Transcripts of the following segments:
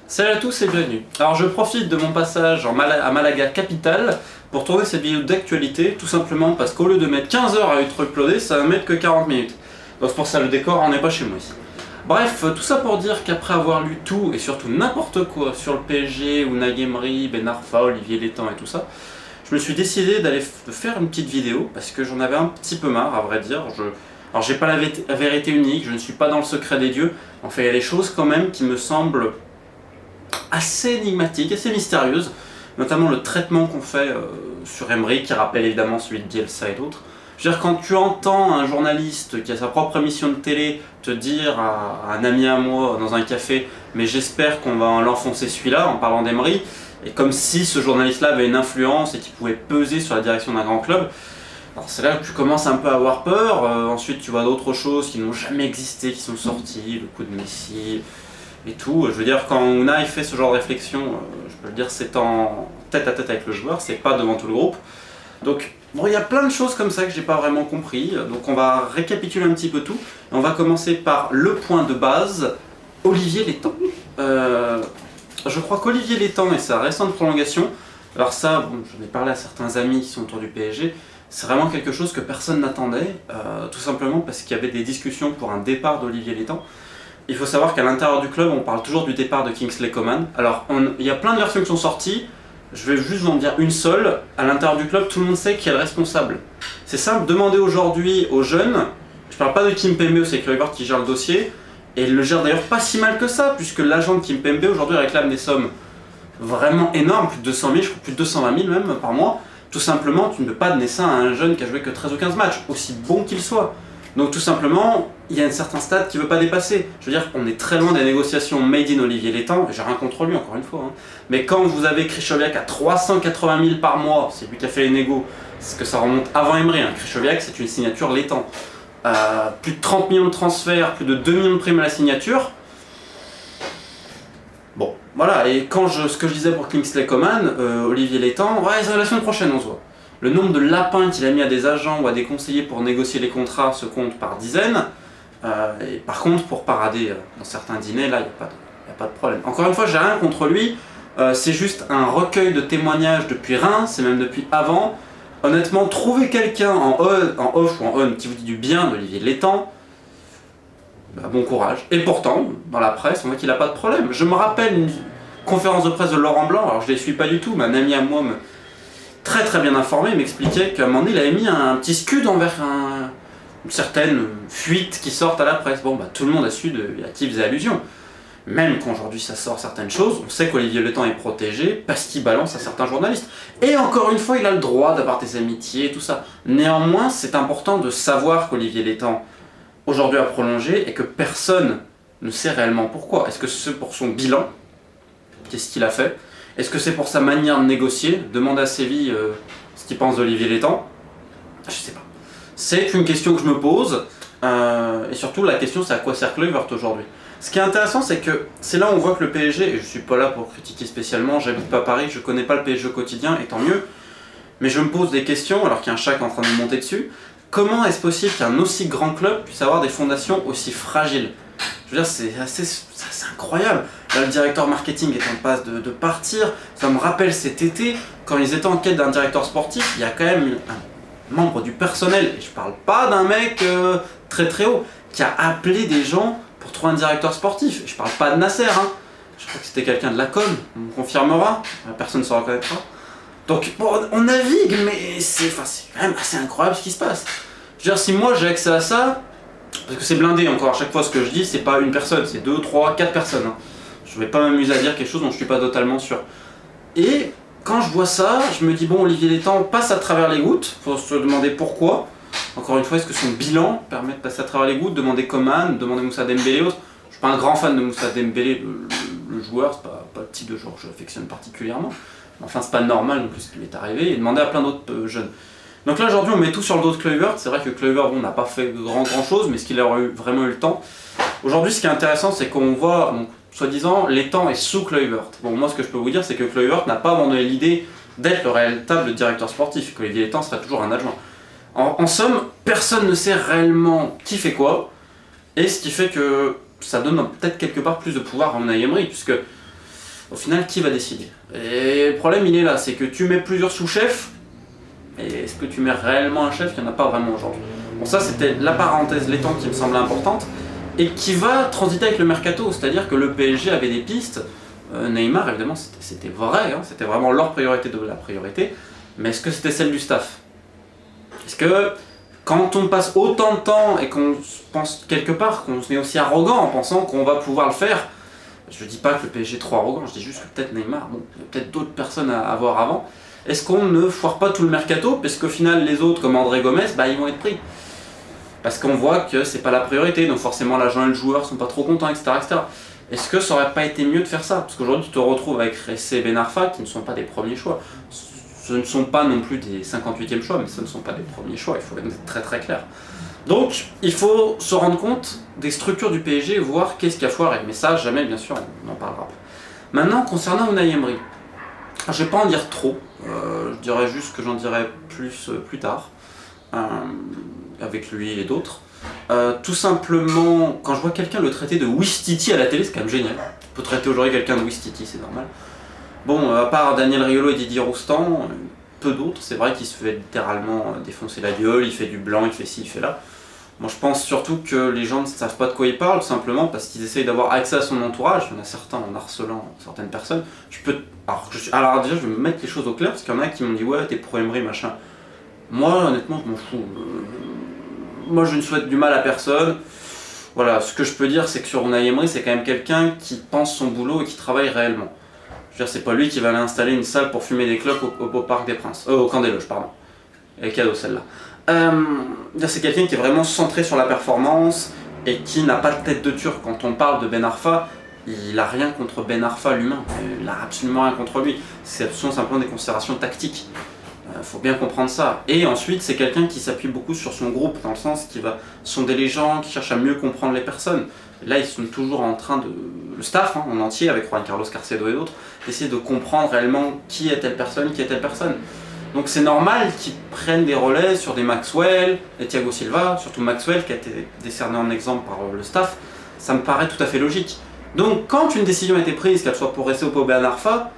Salut à tous et bienvenue. Alors je profite de mon passage à Malaga capitale pour tourner cette vidéo d'actualité, tout simplement parce qu'au lieu de mettre 15 heures à être uploadé, ça va mettre que 40 minutes. Donc c'est pour ça le décor, on n'est pas chez moi ici. Bref, tout ça pour dire qu'après avoir lu tout et surtout n'importe quoi sur le PSG, Unai Emery, Ben Arfa, Olivier Létang et tout ça, je me suis décidé d'aller faire une petite vidéo parce que j'en avais un petit peu marre à vrai dire. Alors j'ai pas la vérité unique, je ne suis pas dans le secret des dieux, enfin il y a des choses quand même qui me semblent assez énigmatique, assez mystérieuse, notamment le traitement qu'on fait sur Emery, qui rappelle évidemment celui de Bielsa et d'autres. Je veux dire, quand tu entends un journaliste qui a sa propre émission de télé te dire à un ami à moi dans un café « mais j'espère qu'on va l'enfoncer celui-là » en parlant d'Emery, et comme si ce journaliste-là avait une influence et qu'il pouvait peser sur la direction d'un grand club, alors c'est là que tu commences un peu à avoir peur. Ensuite tu vois d'autres choses qui n'ont jamais existé, qui sont sorties, le coup de Messi et tout. Je veux dire, quand Unai fait ce genre de réflexion, je peux le dire, c'est en tête à tête avec le joueur, c'est pas devant tout le groupe. Donc bon, il y a plein de choses comme ça que j'ai pas vraiment compris, donc on va récapituler un petit peu tout, et on va commencer par le point de base, Olivier Létang. Je crois qu'Olivier Létang et sa récente prolongation, alors ça, bon, j'en ai parlé à certains amis qui sont autour du PSG, c'est vraiment quelque chose que personne n'attendait, tout simplement parce qu'il y avait des discussions pour un départ d'Olivier Létang. Il faut savoir qu'à l'intérieur du club, on parle toujours du départ de Kingsley Coman. Alors, il y a plein de versions qui sont sorties, je vais juste vous en dire une seule. À l'intérieur du club, tout le monde sait qui est le responsable. C'est simple, demandez aujourd'hui aux jeunes, je parle pas de Kimpembe, c'est Kluivert qui gère le dossier, et il le gère d'ailleurs pas si mal que ça, puisque l'agent de Kimpembe aujourd'hui réclame des sommes vraiment énormes, plus de 200 000, je crois plus de 220 000 même par mois. Tout simplement, tu ne peux pas donner ça à un jeune qui a joué que 13 ou 15 matchs, aussi bon qu'il soit. Donc tout simplement, il y a un certain stade qui ne veut pas dépasser. Je veux dire qu'on est très loin des négociations made in Olivier Létang, j'ai rien contre lui encore une fois. Hein. Mais quand vous avez Krychowiak à 380 000 par mois, c'est lui qui a fait les négos, parce que ça remonte avant Emery, hein. Krychowiak c'est une signature Létang. Plus de 30 millions de transferts, plus de 2 millions de primes à la signature. Bon, voilà, et ce que je disais pour Kingsley Coman, Olivier Létang, ouais, la semaine prochaine on se voit. Le nombre de lapins qu'il a mis à des agents ou à des conseillers pour négocier les contrats se compte par dizaines. Et par contre, pour parader dans certains dîners, là, il n'y a pas de problème. Encore une fois, j'ai rien contre lui. C'est juste un recueil de témoignages depuis Reims, c'est même depuis avant. Honnêtement, trouver quelqu'un en off ou en on qui vous dit du bien d'Olivier Létang, bah, bon courage. Et pourtant, dans la presse, on voit qu'il n'a pas de problème. Je me rappelle une conférence de presse de Laurent Blanc, alors je ne les suis pas du tout, mais un ami à moi très très bien informé m'expliquait qu'à un moment donné, il avait mis un petit scud envers une certaine fuite qui sortent à la presse. Bon, bah tout le monde a su à qui il faisait allusion. Même quand aujourd'hui ça sort certaines choses, on sait qu'Olivier Létang est protégé parce qu'il balance à certains journalistes. Et encore une fois, il a le droit d'avoir des amitiés et tout ça. Néanmoins, c'est important de savoir qu'Olivier Létang aujourd'hui a prolongé et que personne ne sait réellement pourquoi. Est-ce que c'est pour son bilan? Qu'est-ce qu'il a fait? Est-ce que c'est pour sa manière de négocier? Demande à Séville ce qu'il pense d'Olivier Létang. Je sais pas. C'est une question que je me pose. Et surtout, la question, c'est à quoi sert Kluivert aujourd'hui? Ce qui est intéressant, c'est que c'est là où on voit que le PSG, et je suis pas là pour critiquer spécialement, j'habite pas Paris, je connais pas le PSG au quotidien, et tant mieux, mais je me pose des questions, alors qu'il y a un chat qui est en train de me monter dessus. Comment est-ce possible qu'un aussi grand club puisse avoir des fondations aussi fragiles? Je veux dire, c'est incroyable. Là, le directeur marketing est en passe de partir. Ça me rappelle cet été, quand ils étaient en quête d'un directeur sportif, il y a quand même un membre du personnel, et je parle pas d'un mec très très haut, qui a appelé des gens pour trouver un directeur sportif. Je parle pas de Nasser, hein. Je crois que c'était quelqu'un de la com, on me confirmera, personne ne se reconnaîtra. Donc, bon, on navigue, mais c'est quand même assez incroyable ce qui se passe. Je veux dire, si moi j'ai accès à ça, parce que c'est blindé encore, à chaque fois ce que je dis, c'est pas une personne, c'est 2, 3, 4 personnes. Hein. Je vais pas m'amuser à dire quelque chose dont je suis pas totalement sûr. Et quand je vois ça, je me dis bon, Olivier Létang passe à travers les gouttes, faut se demander pourquoi. Encore une fois, est-ce que son bilan permet de passer à travers les gouttes, demander Coman, demander Moussa Dembélé et autres. Je suis pas un grand fan de Moussa Dembélé, le joueur, c'est pas le type de joueur que j'affectionne particulièrement. Enfin, c'est pas normal non plus ce qui lui est arrivé, et demander à plein d'autres jeunes. Donc là aujourd'hui on met tout sur le dos de Kluivert. C'est vrai que Kluivert n'a pas fait grand chose, mais ce qu'il a vraiment eu le temps. Aujourd'hui ce qui est intéressant c'est qu'on voit, donc, soi-disant, Létang est sous Kluivert. Bon, moi ce que je peux vous dire c'est que Kluivert n'a pas abandonné l'idée d'être le véritable directeur sportif, que Olivier Létang sera toujours un adjoint. En somme, personne ne sait réellement qui fait quoi, et ce qui fait que ça donne peut-être quelque part plus de pouvoir à Unai Emery, puisque au final, qui va décider? Et le problème, il est là, c'est que tu mets plusieurs sous-chefs, et est-ce que tu mets réellement un chef? Il n'y en a pas vraiment aujourd'hui. Bon, ça, c'était la parenthèse laitant qui me semblait importante, et qui va transiter avec le mercato, c'est-à-dire que le PSG avait des pistes. Neymar, évidemment, c'était vrai, hein, c'était vraiment leur priorité de la priorité, mais est-ce que c'était celle du staff? Est-ce que quand on passe autant de temps et qu'on pense quelque part qu'on est aussi arrogant en pensant qu'on va pouvoir le faire, je dis pas que le PSG est trop arrogant, je dis juste que peut-être Neymar, bon, peut-être d'autres personnes à voir avant, est-ce qu'on ne foire pas tout le mercato, parce qu'au final les autres comme André Gomes, bah, ils vont être pris. Parce qu'on voit que c'est pas la priorité, donc forcément l'agent et le joueur sont pas trop contents, etc. etc. Est-ce que ça aurait pas été mieux de faire ça? Parce qu'aujourd'hui tu te retrouves avec Ressé et Ben Arfa qui ne sont pas des premiers choix. Ce ne sont pas non plus des 58e choix, mais ce ne sont pas des premiers choix, il faut être très très clair. Donc il faut se rendre compte des structures du PSG et voir qu'est-ce qui a foiré. Mais ça, jamais bien sûr, on en parlera. Maintenant, concernant Unai Emery, je ne vais pas en dire trop, je dirais juste que j'en dirai plus tard, avec lui et d'autres. Tout simplement, quand je vois quelqu'un le traiter de Ouistiti à la télé, c'est quand même génial. On peut traiter aujourd'hui quelqu'un de Ouistiti, c'est normal. Bon, à part Daniel Riolo et Didier Roustan, peu d'autres, c'est vrai qu'il se fait littéralement défoncer la gueule, il fait du blanc, il fait ci, il fait là. Moi je pense surtout que les gens ne savent pas de quoi ils parlent, tout simplement parce qu'ils essayent d'avoir accès à son entourage. Il y en a certains en harcelant certaines personnes. Alors déjà je vais me mettre les choses au clair, parce qu'il y en a qui m'ont dit ouais t'es pro Emery machin. Moi honnêtement je m'en fous. Moi je ne souhaite du mal à personne. Voilà, ce que je peux dire c'est que sur Unai Emery c'est quand même quelqu'un qui pense son boulot et qui travaille réellement. Je veux dire, c'est pas lui qui va aller installer une salle pour fumer des clopes au Parc des Princes. Au Camp des Loges, pardon. Elle est cadeau celle-là. C'est quelqu'un qui est vraiment centré sur la performance et qui n'a pas de tête de turc. Quand on parle de Ben Arfa, il a rien contre Ben Arfa l'humain. Il a absolument rien contre lui. Ce sont simplement des considérations tactiques. Faut bien comprendre ça. Et ensuite, c'est quelqu'un qui s'appuie beaucoup sur son groupe, dans le sens qu'il va sonder les gens, qui cherche à mieux comprendre les personnes. Là, ils sont toujours en train de... Le staff, hein, en entier, avec Juan Carlos Carcedo et d'autres, d'essayer de comprendre réellement qui est telle personne, qui est telle personne. Donc c'est normal qu'ils prennent des relais sur des Maxwell et Thiago Silva, surtout Maxwell qui a été décerné en exemple par le staff. Ça me paraît tout à fait logique. Donc quand une décision a été prise, qu'elle soit pour rester au Ben Arfa,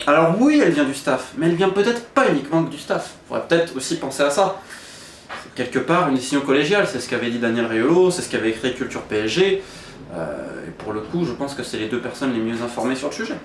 alors oui, elle vient du staff, mais elle vient peut-être pas uniquement du staff. Il faudrait peut-être aussi penser à ça. C'est quelque part une décision collégiale, c'est ce qu'avait dit Daniel Riolo, c'est ce qu'avait écrit Culture PSG. Et pour le coup, je pense que c'est les deux personnes les mieux informées sur le sujet.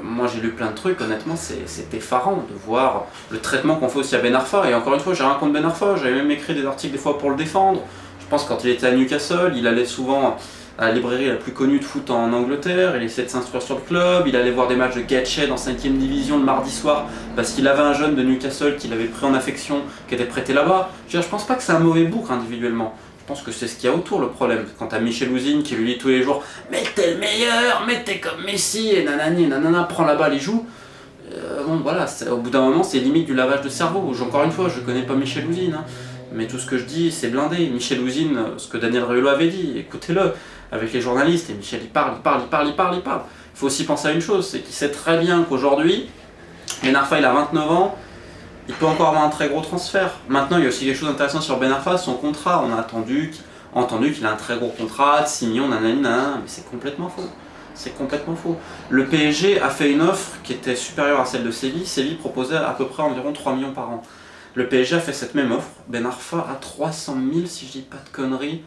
Moi j'ai lu plein de trucs, honnêtement c'est effarant de voir le traitement qu'on fait aussi à Ben Arfa. Et encore une fois, j'ai rien contre Ben Arfa, j'avais même écrit des articles des fois pour le défendre. Je pense que quand il était à Newcastle, il allait souvent à la librairie la plus connue de foot en Angleterre, il essayait de s'instruire sur le club, il allait voir des matchs de Gatched en 5ème division le mardi soir parce qu'il avait un jeune de Newcastle qu'il avait pris en affection, qui était prêté là-bas. Je pense pas que c'est un mauvais book individuellement. Je pense que c'est ce qu'il y a autour le problème. Quand t'as Michel Ouzine qui lui dit tous les jours « Mais t'es le meilleur, mais t'es comme Messi, et nanani, nanana, prends la balle et joue ». Bon voilà, au bout d'un moment c'est limite du lavage de cerveau. Encore une fois, je connais pas Michel Ouzine, hein, mais tout ce que je dis c'est blindé. Michel Ouzine, ce que Daniel Riolo avait dit, écoutez-le, avec les journalistes, et Michel il parle. Il faut aussi penser à une chose, c'est qu'il sait très bien qu'aujourd'hui, Ben Arfa il a 29 ans, il peut encore avoir un très gros transfert. Maintenant, il y a aussi quelque chose d'intéressant sur Ben Arfa, son contrat. On a entendu qu'il a un très gros contrat de 6 millions, nanani, nanana, mais c'est complètement faux. C'est complètement faux. Le PSG a fait une offre qui était supérieure à celle de Séville. Séville proposait à peu près environ 3 millions par an. Le PSG a fait cette même offre. Ben Arfa a 300 000, si je dis pas de conneries,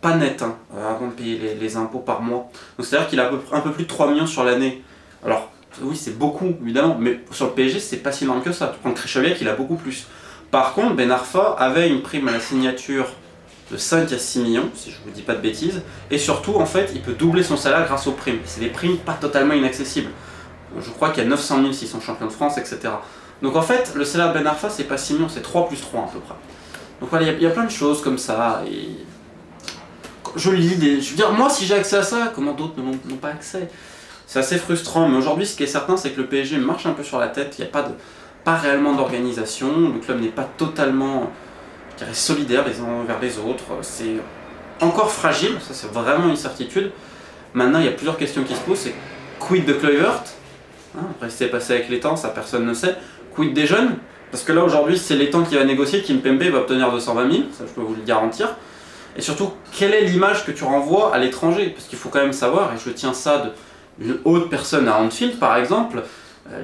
pas net, hein, avant de payer les impôts par mois. Donc c'est-à-dire qu'il a un peu plus de 3 millions sur l'année. Alors, oui, c'est beaucoup, évidemment, mais sur le PSG, c'est pas si énorme que ça. Tu prends Krychowiak, il a beaucoup plus. Par contre, Ben Arfa avait une prime à la signature de 5 à 6 millions, si je vous dis pas de bêtises, et surtout, en fait, il peut doubler son salaire grâce aux primes. C'est des primes pas totalement inaccessibles. Je crois qu'il y a 900 000 s'ils sont champions de France, etc. Donc en fait, le salaire de Ben Arfa, c'est pas 6 millions, c'est 3 plus 3 à peu près. Donc voilà, il y a plein de choses comme ça, et... Je lis des... Je veux dire, moi, si j'ai accès à ça, comment d'autres n'ont pas accès? C'est assez frustrant, mais aujourd'hui, ce qui est certain, c'est que le PSG marche un peu sur la tête. Il n'y a pas réellement d'organisation. Le club n'est pas totalement, je dirais, solidaire les uns envers les autres. C'est encore fragile, ça c'est vraiment une certitude. Maintenant, il y a plusieurs questions qui se posent. C'est quid de Kluivert, hein, après, ce qui s'est passé avec l'étang, ça personne ne sait. Quid des jeunes? Parce que là, aujourd'hui, c'est l'étang qui va négocier. Kimpembe va obtenir 220 000, ça je peux vous le garantir. Et surtout, quelle est l'image que tu renvoies à l'étranger? Parce qu'il faut quand même savoir, et je tiens ça une autre personne à Anfield par exemple,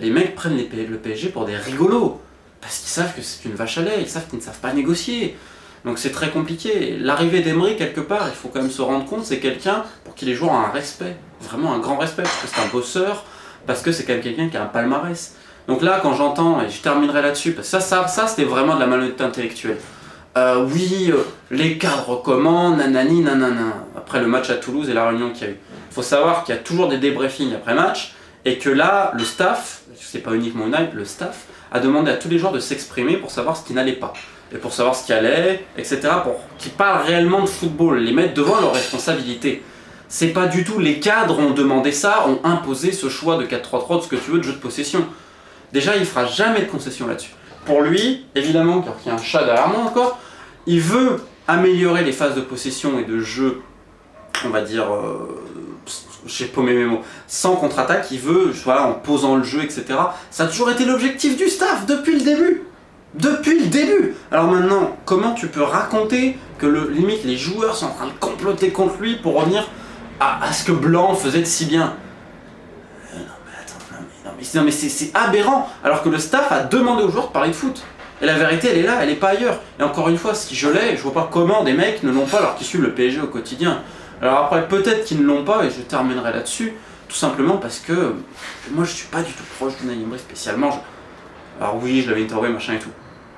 les mecs prennent le PSG pour des rigolos. Parce qu'ils savent que c'est une vache à lait, ils savent qu'ils ne savent pas négocier. Donc c'est très compliqué. L'arrivée d'Emery, quelque part, il faut quand même se rendre compte, c'est quelqu'un pour qui les joueurs ont un respect. Vraiment un grand respect, parce que c'est un bosseur, parce que c'est quand même quelqu'un qui a un palmarès. Donc là, quand j'entends, et je terminerai là-dessus, parce que ça c'était vraiment de la malhonnêteté intellectuelle. Les cadres commandent, nanani, nanana. Après le match à Toulouse et la réunion qu'il y a eu. Il faut savoir qu'il y a toujours des débriefings après match, et que là, le staff, c'est pas uniquement United, le staff, a demandé à tous les joueurs de s'exprimer pour savoir ce qui n'allait pas, et pour savoir ce qui allait, etc., pour qu'ils parlent réellement de football, les mettre devant leurs responsabilités. C'est pas du tout, les cadres ont demandé ça, ont imposé ce choix de 4-3-3, de ce que tu veux, de jeu de possession. Déjà, il fera jamais de concession là-dessus. Pour lui, évidemment, car il y a un chat derrière moi encore, il veut améliorer les phases de possession et de jeu, on va dire, j'ai paumé mes mots, sans contre-attaque, il veut, voilà, en posant le jeu, etc. Ça a toujours été l'objectif du staff, depuis le début. Depuis le début. Alors maintenant, comment tu peux raconter que limite les joueurs sont en train de comploter contre lui pour revenir à ce que Blanc faisait de si bien? Non mais c'est aberrant, alors que le staff a demandé aux joueurs de parler de foot. Et la vérité, elle est là, elle est pas ailleurs. Et encore une fois, si je l'ai, je vois pas comment des mecs ne l'ont pas alors qu'ils suivent le PSG au quotidien. Alors après, peut-être qu'ils ne l'ont pas, et je terminerai là-dessus, tout simplement parce que moi je suis pas du tout proche d'Unai Emery spécialement. Alors oui, je l'avais interviewé, machin et tout.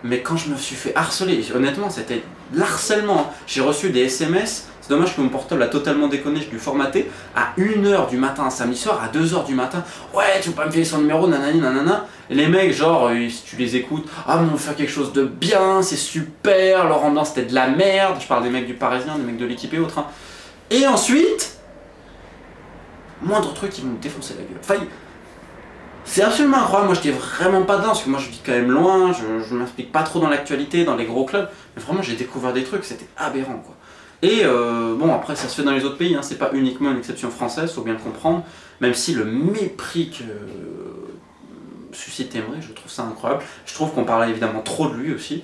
Mais quand je me suis fait harceler, honnêtement, c'était l'harcèlement. J'ai reçu des SMS, c'est dommage que mon portable a totalement déconné, je l'ai formaté, à 1h du matin, un samedi soir, à 2h du matin. Ouais, tu peux pas me filer son numéro, nanani, nanana. Et les mecs, genre, si tu les écoutes, ah, mais on fait quelque chose de bien, c'est super, leur ambiance c'était de la merde. Je parle des mecs du Parisien, des mecs de l'équipe et autres. Hein. Et ensuite, moindre truc, ils vont me défoncer la gueule. Enfin, c'est absolument incroyable, moi je n'étais vraiment pas dedans, parce que moi je vis quand même loin, je m'implique pas trop dans l'actualité, dans les gros clubs, mais vraiment j'ai découvert des trucs, c'était aberrant quoi. Et bon, après ça se fait dans les autres pays, hein, c'est pas uniquement une exception française, faut bien le comprendre, même si le mépris que suscite Emery, je trouve ça incroyable. Je trouve qu'on parlait évidemment trop de lui aussi,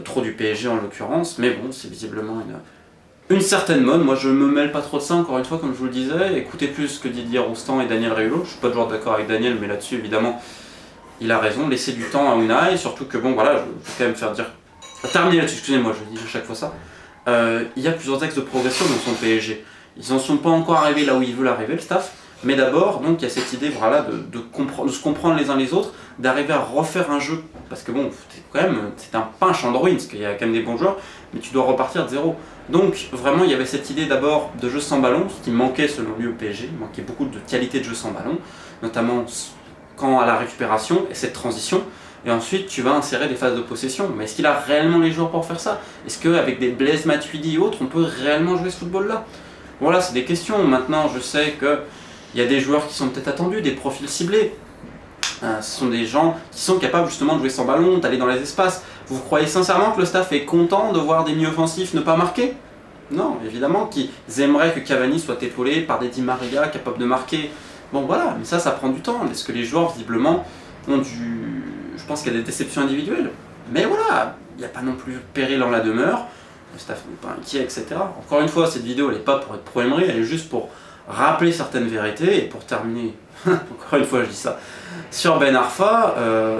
trop du PSG en l'occurrence, mais bon, c'est visiblement une certaine mode. Moi je me mêle pas trop de ça, encore une fois, comme je vous le disais. Écoutez plus ce que Didier Roustan et Daniel Riolo. Je suis pas toujours d'accord avec Daniel, mais là-dessus évidemment il a raison. Laissez du temps à Unai, surtout que bon voilà, je vais quand même faire dire. Terminer là-dessus, excusez-moi, je dis à chaque fois ça. Il y a plusieurs axes de progression dans son PSG. Ils n'en sont pas encore arrivés là où ils veulent arriver, le staff. Mais d'abord, donc il y a cette idée voilà, de se comprendre les uns les autres, d'arriver à refaire un jeu. Parce que bon, c'est pas un champ de ruines, parce qu'il y a quand même des bons joueurs, mais tu dois repartir de zéro. Donc vraiment, il y avait cette idée d'abord de jeu sans ballon, ce qui manquait selon lui au PSG. Il manquait beaucoup de qualité de jeu sans ballon, notamment quand à la récupération et cette transition. Et ensuite, tu vas insérer des phases de possession. Mais est-ce qu'il a réellement les joueurs pour faire ça? Est-ce qu'avec des Blaise Matuidi et autres, on peut réellement jouer ce football-là? Voilà, c'est des questions. Maintenant, je sais qu'il y a des joueurs qui sont peut-être attendus, des profils ciblés. Ce sont des gens qui sont capables justement de jouer sans ballon, d'aller dans les espaces. Vous croyez sincèrement que le staff est content de voir des milieux offensifs ne pas marquer? Non, évidemment qu'ils aimeraient que Cavani soit épaulé par des Di Maria capables de marquer. Bon voilà, mais ça prend du temps. Est-ce que les joueurs visiblement ont du... Je pense qu'il y a des déceptions individuelles. Mais voilà, il n'y a pas non plus péril en la demeure. Le staff n'est pas inquiet, etc. Encore une fois, cette vidéo elle n'est pas pour être pro-Emery, elle est juste pour rappeler certaines vérités et pour terminer, encore une fois je dis ça, sur Ben Arfa,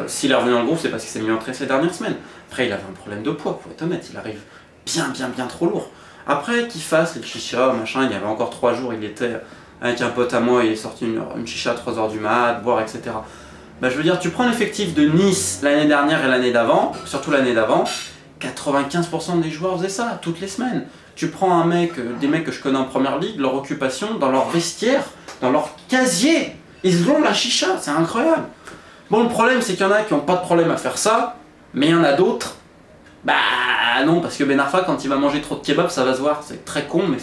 s'il est revenu dans le groupe, c'est parce qu'il s'est mis en entrée ces dernières semaines. Après, il avait un problème de poids, faut être honnête, il arrive bien trop lourd. Après, qu'il fasse les chichas, machin, il y avait encore 3 jours, il était avec un pote à moi, il est sorti une chicha à 3h du mat, boire, etc. Bah, je veux dire, tu prends l'effectif de Nice l'année dernière et l'année d'avant, surtout l'année d'avant, 95% des joueurs faisaient ça, toutes les semaines. Tu prends des mecs que je connais en première ligue, leur occupation, dans leur vestiaire, dans leur casier, ils ont la chicha, c'est incroyable. Bon, le problème, c'est qu'il y en a qui n'ont pas de problème à faire ça, mais il y en a d'autres, bah non, parce que Ben Arfa, quand il va manger trop de kebab, ça va se voir, c'est très con, mais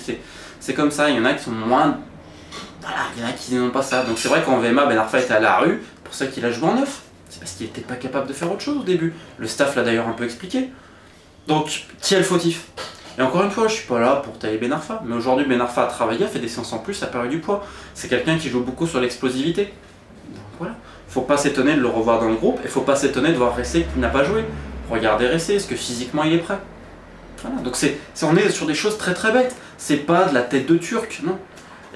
c'est comme ça, il y en a qui sont moins... Voilà, il y en a qui n'ont pas ça. Donc c'est vrai qu'en VMA, Ben Arfa était à la rue, pour ça qu'il a joué en neuf. C'est parce qu'il n'était pas capable de faire autre chose au début. Le staff l'a d'ailleurs un peu expliqué. Donc, qui est le fautif? Et encore une fois, je suis pas là pour tailler Ben Arfa, mais aujourd'hui Ben Arfa a travaillé, a fait des séances en plus, a perdu du poids. C'est quelqu'un qui joue beaucoup sur l'explosivité. Donc voilà. Faut pas s'étonner de le revoir dans le groupe, et faut pas s'étonner de voir Ressé qui n'a pas joué. Regardez Ressé, est-ce que physiquement il est prêt? Voilà. Donc on est sur des choses très très bêtes. C'est pas de la tête de Turc, non.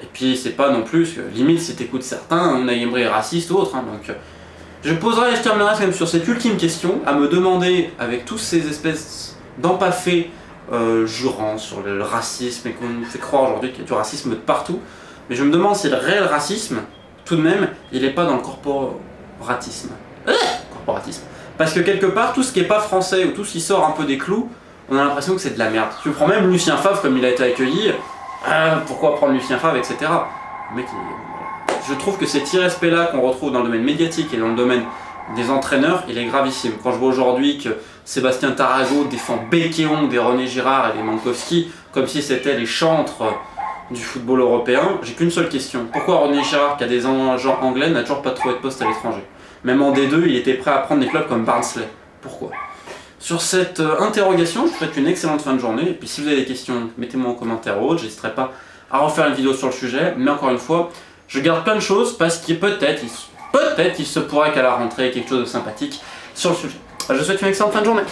Et puis c'est pas non plus, que, limite si t'écoutes certains, Unai Emery est raciste ou autre. Hein, donc je terminerai quand même sur cette ultime question, à me demander, avec tous ces espèces d'empaffés jurant sur le racisme et qu'on nous fait croire aujourd'hui qu'il y a du racisme de partout, mais je me demande si le réel racisme, tout de même, il n'est pas dans le corporatisme. Corporatisme. Parce que quelque part, tout ce qui n'est pas français ou tout ce qui sort un peu des clous, on a l'impression que c'est de la merde. Tu prends même Lucien Favre comme il a été accueilli, pourquoi prendre Lucien Favre, etc. Le mec, je trouve que cet irrespect-là qu'on retrouve dans le domaine médiatique et dans le domaine des entraîneurs, il est gravissime. Quand je vois aujourd'hui que Sébastien Tarago défend bec et ongle des René Girard et des Mankowski comme si c'était les chantres du football européen, j'ai qu'une seule question. Pourquoi René Girard, qui a des agents anglais, n'a toujours pas trouvé de poste à l'étranger? Même en D2, il était prêt à prendre des clubs comme Barnsley. Pourquoi? Sur cette interrogation, je vous souhaite une excellente fin de journée. Et puis si vous avez des questions, mettez-moi en commentaire ou autre. J'hésiterai pas à refaire une vidéo sur le sujet. Mais encore une fois, je garde plein de choses parce qu'il peut-être il se pourrait qu'à la rentrée, quelque chose de sympathique sur le sujet. Je vous souhaite une excellente fin de journée.